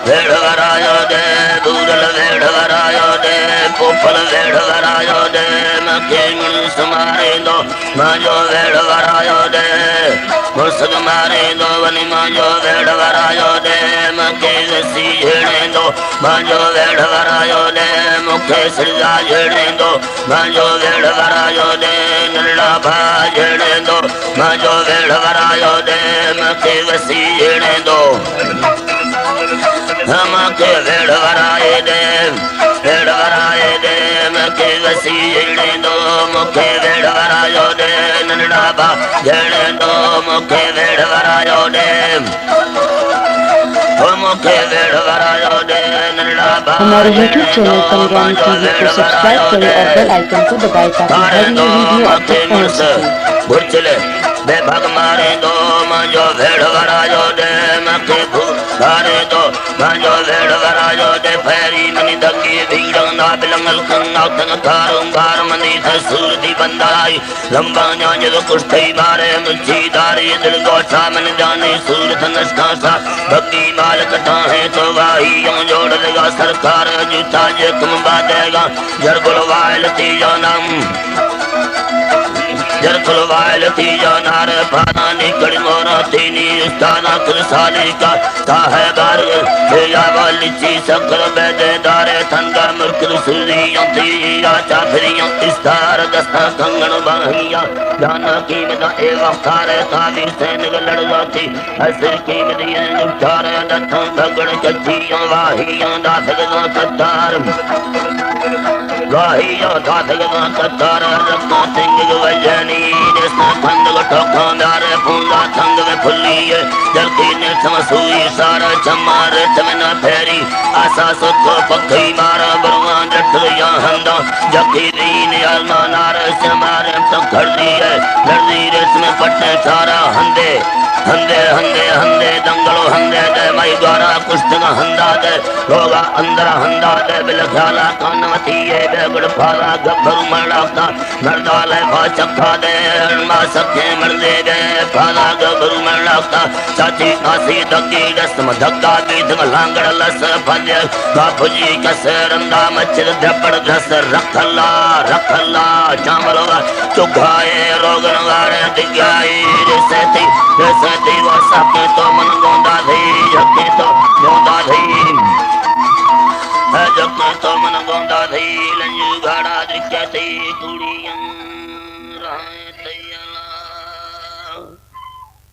वेढ़वरायो दे दूरल वेढ़वरायो दे पोपल वेढ़वरायो दे मके मुर्स मारे दो माजो वेढ़वरायो दे मुर्सग मारे दो वनी माजो वेढ़वरायो दे मके वसी झेड़े दो माजो वेढ़वरायो दे मुखे सिरजा झेड़े दो माजो वेढ़वरायो दे नल्ला भा झेड़े दो माजो वेढ़वरायो दे मके वसी झेड़े दो हमके वेढ़वराए दे मके वसी झेड़े दो मुखे वेढ़वरायो दे नन्ना बा झेड़े दो मुखे वेढ़वरायो दे मुखे वेढ़वरायो दे नन्ना बा। हमारे YouTube चैनल कल्याण टीवी को सब्सक्राइब करें और बेल आइकन को दबाएं ताकि हर नई वीडियो आप तक पहुंच सके। बुरचले बेभग मारे दो मांजो वेढ़वरायो दे मके भूरे दो मांजो वेढ़वरायो दे फैरी मनी दगी भीड़ों ना बिलंगल कंगा तंगारों बार मनी सूरती बंदाई लंबा जाने तो कुश्ती मारे मुझी दारी दिल गोशा मन जाने सूरत नस्का सा बग्गी माल कटा है तो वाही जोड़ देगा सरकार जूता जे तुम बादेगा जरगुल वायल तीजो नाम जरकुल वायल तीजो नार पाना निकल मोरा तीनी स्थाना कुलसाली का ताहे बार या वाली ची सकल बेदे दारे थंगा मुर्कल सूरियों तीया चाफरियों इस्तार दस्ता कंगन बाहिया जाना कीमत ए वक्तारे तावी से निकल लड़वा थी असर कीमत ये उठारे दत्तों भगड़ कच्चियों वाहियों दाफगों कतार वाहियों दाफगों कतार रखा सिंह वजनी जिसने थंग को ठोकांदारे फूंदा थंग में फुल्ली है जल्दी ने समसूई सारा चमार तमना फेरी आशा सुख पखी मारा बरुआन रट या हंदा जकी दीन अलमा नार से मारे तो खड़ी है लड़ी रेस में पट्टे सारा हंदे हंदे हंदे हंदे दंगलो हंदे दे मई द्वारा कुश्तगा हंदा दे रोगा अंदर हंदा दे बिलखाला कानवती है बेगुड़ फाला गब्बर मरडाता मरदाले भाचखा दे मा सखे मरदे दे फाला गब्बर मरडाता चाची कासी दगी दस्तम धक्का बीत लांगड़ लस फले बाबूजी कसे रंदा मच्छर धपड़ धस रखला रखला चामलवा चुगाए रोगन वारे दिगाई रेसेती रेसेती वो सके तो मन गोंदा थी जके तो गोंदा थी जके तो मन गोंदा थी लंजू घाड़ा दिखे थी कुड़ियां